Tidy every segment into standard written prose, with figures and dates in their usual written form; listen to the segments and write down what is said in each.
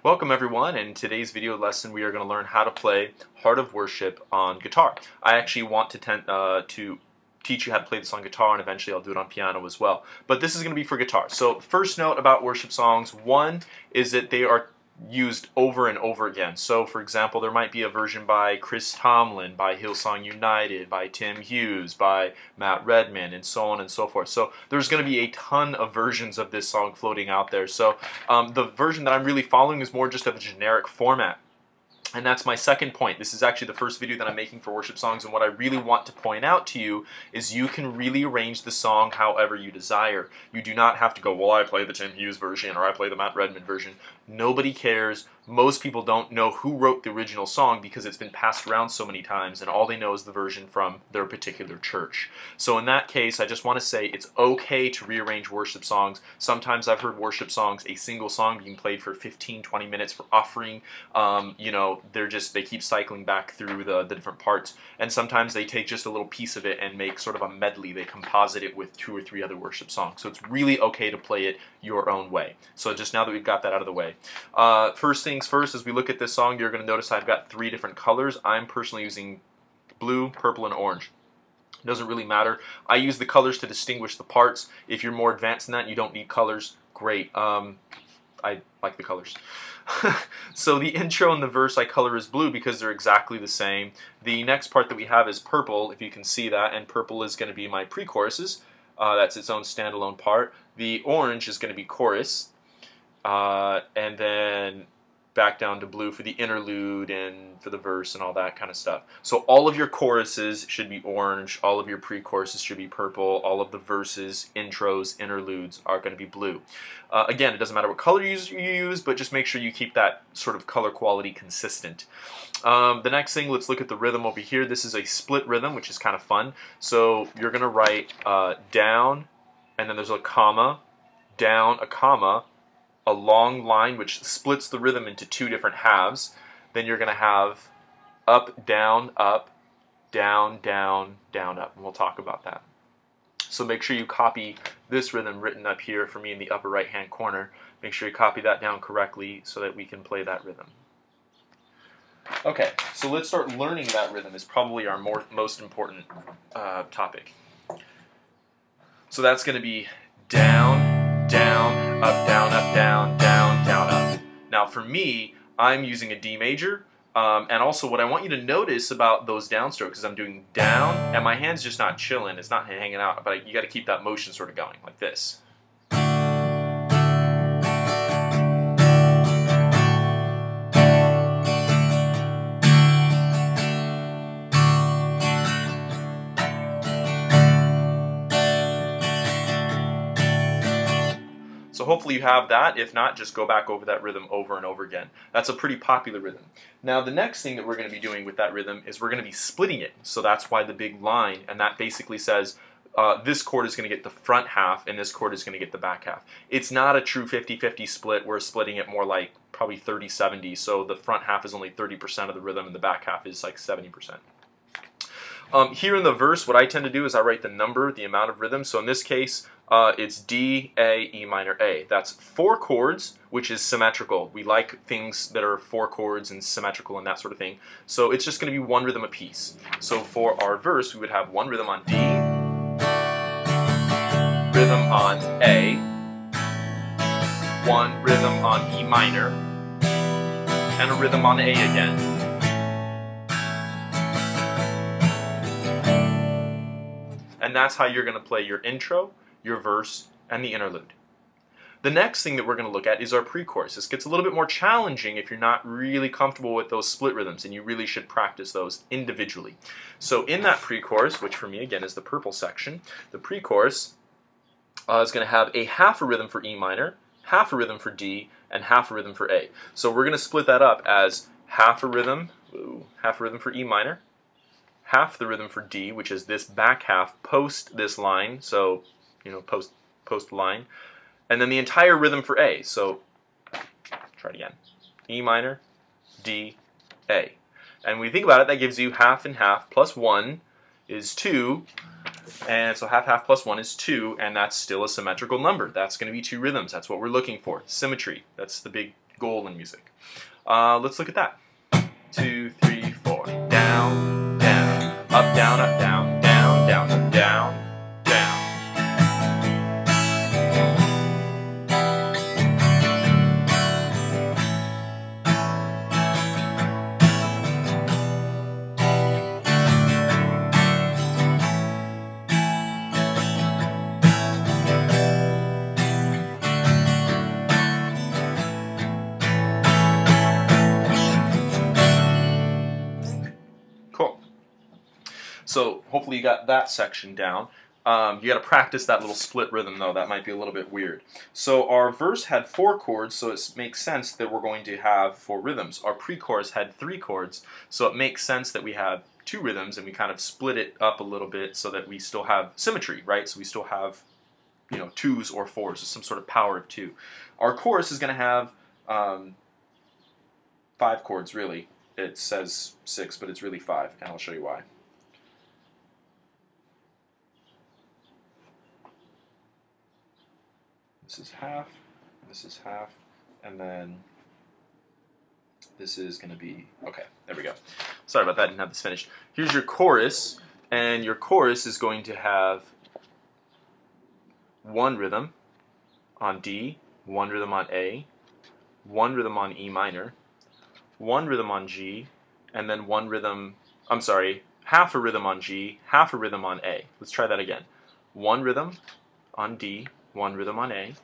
Welcome everyone. In today's video lesson we are going to learn how to play Heart of Worship on guitar. I actually want to teach you how to play this on guitar, and eventually I'll do it on piano as well. But this is going to be for guitar. So first note about worship songs, one is that they are used over and over again. So for example, there might be a version by Chris Tomlin, by Hillsong United, by Tim Hughes, by Matt Redman, and so on and so forth. So there's going to be a ton of versions of this song floating out there. So the version that I'm really following is more just of a generic format. And that's my second point. This is actually the first video that I'm making for worship songs, and what I really want to point out to you is you can really arrange the song however you desire. You do not have to go, well, I play the Tim Hughes version or I play the Matt Redman version. Nobody cares. Most people don't know who wrote the original song because it's been passed around so many times, and all they know is the version from their particular church. So in that case, I just want to say it's okay to rearrange worship songs. Sometimes I've heard worship songs, a single song being played for 15-20 minutes for offering. You know, they keep cycling back through the different parts, and sometimes they take just a little piece of it and make sort of a medley. They composite it with 2 or 3 other worship songs. So it's really okay to play it your own way. So just now that we've got that out of the way, first things first, as we look at this song, you're going to notice I've got 3 different colors. I'm personally using blue, purple, and orange. It doesn't really matter. I use the colors to distinguish the parts. If you're more advanced than that, you don't need colors. Great. I like the colors. So the intro and the verse I color as blue because they're exactly the same. The next part that we have is purple, if you can see that, and purple is going to be my pre-choruses. That's its own standalone part. The orange is going to be chorus, and then back down to blue for the interlude and for the verse and all that kind of stuff. So all of your choruses should be orange, all of your pre-choruses should be purple, all of the verses, intros, interludes are going to be blue. Again, it doesn't matter what color you use, but just make sure you keep that sort of color quality consistent. The next thing, let's look at the rhythm over here. This is a split rhythm, which is kind of fun. So you're going to write down, and then there's a comma, down, a comma, a long line which splits the rhythm into 2 different halves. Then you're going to have up, down, up, down, down, down, up. And we'll talk about that. So make sure you copy this rhythm written up here for me in the upper right hand corner. Make sure you copy that down correctly so that we can play that rhythm. Okay, so let's start learning that rhythm. Is probably our most important topic. So that's going to be down, down, up, down, up, down, down, down, up. Now for me, I'm using a D major, and also what I want you to notice about those downstrokes is I'm doing down, and my hand's just not chilling, it's not hanging out, but you got to keep that motion sort of going, like this. So hopefully you have that. If not, just go back over that rhythm over and over again. That's a pretty popular rhythm. Now the next thing that we're going to be doing with that rhythm is we're going to be splitting it. So that's why the big line, and that basically says this chord is going to get the front half and this chord is going to get the back half. It's not a true 50-50 split. We're splitting it more like probably 30-70. So the front half is only 30% of the rhythm and the back half is like 70%. Here in the verse, what I tend to do is I write the number, the amount of rhythm. So in this case, it's D, A, E minor, A. That's 4 chords, which is symmetrical. We like things that are 4 chords and symmetrical and that sort of thing. So it's just going to be 1 rhythm apiece. So for our verse, we would have 1 rhythm on D, rhythm on A, 1 rhythm on E minor, and a rhythm on A again. And that's how you're going to play your intro, your verse, and the interlude. The next thing that we're going to look at is our pre-chorus. This gets a little bit more challenging if you're not really comfortable with those split rhythms, and you really should practice those individually. So in that pre-chorus, which for me again is the purple section, the pre-chorus is going to have a half a rhythm for E minor, half a rhythm for D, and half a rhythm for A. So we're going to split that up as half a rhythm for E minor, half the rhythm for D, which is this back half post this line, so you know, post line, and then the entire rhythm for A. So try it again. E minor, D, A. And when you think about it, that gives you half and half plus 1 is 2, And so half half plus 1 is 2, and that's still a symmetrical number. That's going to be 2 rhythms. That's what we're looking for. Symmetry. That's the big goal in music. Let's look at that. 2, 3, 4. Down, down, up, down, down, down, up, down, down. Cool. So hopefully you got that section down. You got to practice that little split rhythm though. That might be a little bit weird. So our verse had 4 chords, so it makes sense that we're going to have 4 rhythms. Our pre-chorus had 3 chords, so it makes sense that we have 2 rhythms, and we kind of split it up a little bit so that we still have symmetry, right? So we still have, you know, 2s or 4s, so some sort of power of 2. Our chorus is going to have 5 chords, really. It says 6, but it's really 5, and I'll show you why. This is half, and then this is going to be, okay, there we go. Sorry about that, I didn't have this finished. Here's your chorus, and your chorus is going to have 1 rhythm on D, 1 rhythm on A, 1 rhythm on E minor, 1 rhythm on G, and then 1 rhythm, I'm sorry, half a rhythm on G, half a rhythm on A. Let's try that again. 1 rhythm on D, 1 rhythm on A,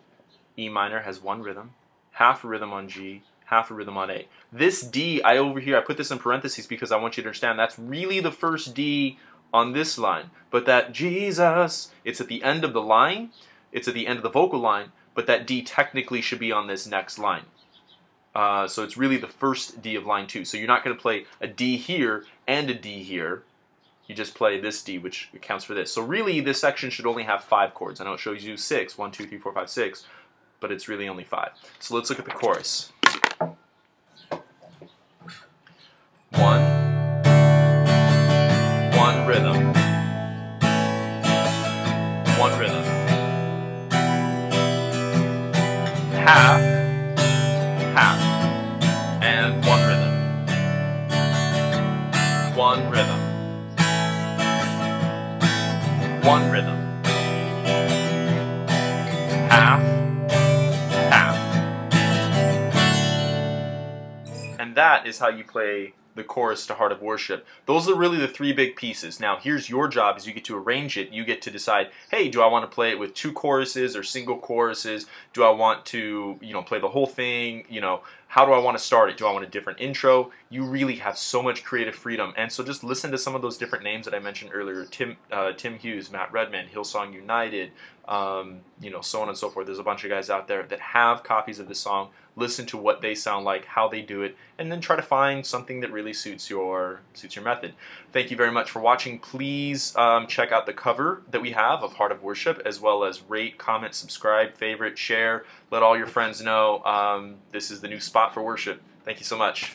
E minor has 1 rhythm, half a rhythm on G, half a rhythm on A. This D, over here, I put this in parentheses because I want you to understand that's really the first D on this line. But that Jesus, it's at the end of the line, it's at the end of the vocal line, but that D technically should be on this next line. So it's really the first D of line 2. So you're not going to play a D here and a D here. You just play this D, which accounts for this. So really, this section should only have 5 chords. I know it shows you 6, 1, 2, 3, 4, 5, 6, but it's really only 5. So let's look at the chorus. 1 rhythm, 1 rhythm, half, and 1 rhythm, 1 rhythm, 1 rhythm, half, and that is how you play the chorus to Heart of Worship. Those are really the 3 big pieces. Now here's your job: is you get to arrange it. You get to decide, hey, do I want to play it with 2 choruses or single choruses? Do I want to, you know, play the whole thing? You know, how do I want to start it? Do I want a different intro? You really have so much creative freedom. And so just listen to some of those different names that I mentioned earlier: Tim Hughes, Matt Redman, Hillsong United, you know, so on and so forth. There's a bunch of guys out there that have copies of this song. Listen to what they sound like, how they do it, and then try to find something that really suits your method. Thank you very much for watching. Please check out the cover that we have of Heart of Worship, as well as rate, comment, subscribe, favorite, share. Let all your friends know this is the new spot for worship. Thank you so much.